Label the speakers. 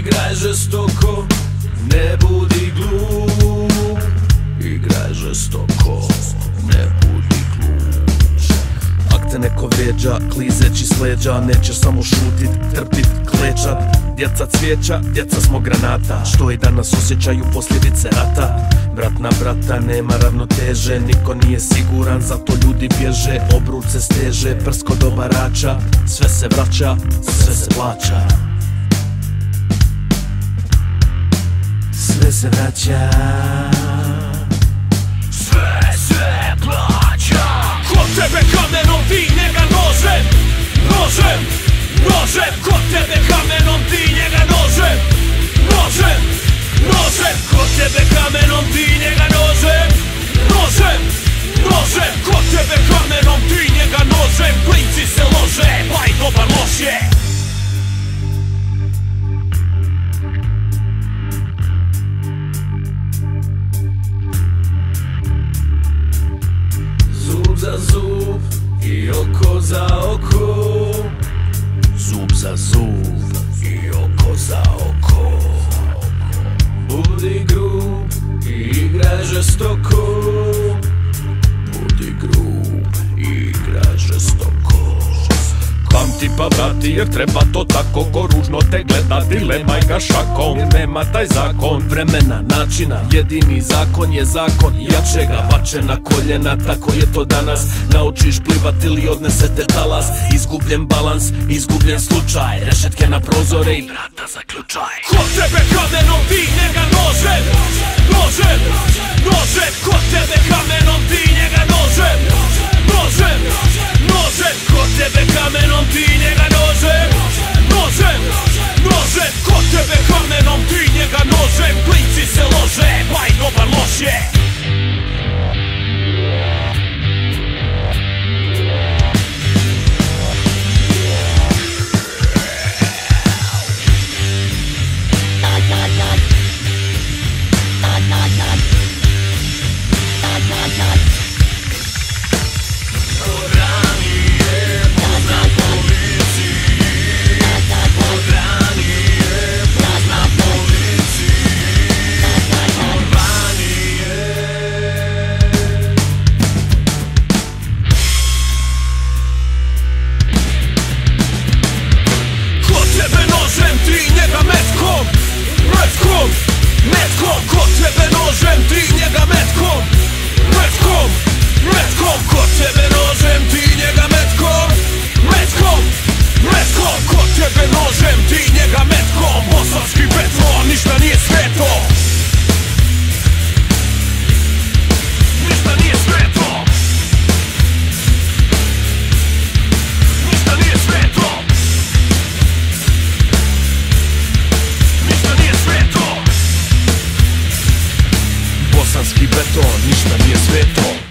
Speaker 1: Igraj žestoko, ne budi glup. Igraj žestoko, ne budi glup.
Speaker 2: Ak te neko vrijeđa, klizeći s leđa, nećeš samo šutit, trpit, klečat. Djeca cvijeća, djeca smo granata, što i danas osjećaju posljedice rata. Brat na brata nema ravnoteže, niko nije siguran, zato ljudi bježe. Obruč se steže, prsko do barača, sve se vraća, sve se plaća. Sve se vraća,
Speaker 1: sve plaća. Kod tebe kamenom, ti njega nožem. Nožem, nožem, kod tebe kamenom, ti njega nožem. Nožem, nožem, kod tebe kamenom, ti njega nožem. Nožem, nožem, kod tebe kamenom, ti njega nožem. Klinci se lože, pa i dobar loš je. Zub za zub i oko za oko.
Speaker 2: zub za zub
Speaker 1: i oko za oko. Budi grub i igraj žestoko. Budi grub i igraj žestoko.
Speaker 2: Pamti pa vrati jer treba to tako, ko ružno te gleda dilemaj ga šakom. Jer nema taj zakon vremena, načina, jedini zakon je zakon jačega. Bače na koljena, tako je to danas. Naučiš plivat ili odnese te talas. Izgubljen balans, izgubljen slučaj. Rešetke na prozore i vrata zaključaj.
Speaker 1: Kod tebe kamenom, ti njega nožem. Nožem, nožem, kod tebe kamenom, ti njega nožem. Nožem, nožem, kod tebe kamenom, ti njega nožem. Nožem, nožem, kod tebe kamenom, ti njega nožem. Klinci se lože, pa i dobar loš je. Metkom, metkom, kod tebe nožem, ti njega metkom. Metkom, metkom, kod tebe nožem, ti njega metkom. Metkom, metkom, kod tebe nožem, ti njega metkom. Bosanski beton, ništa nije sveto. Ništa nije sveto. Ništa nije sveto.
Speaker 2: Bosanski beton, ništa nije sveto.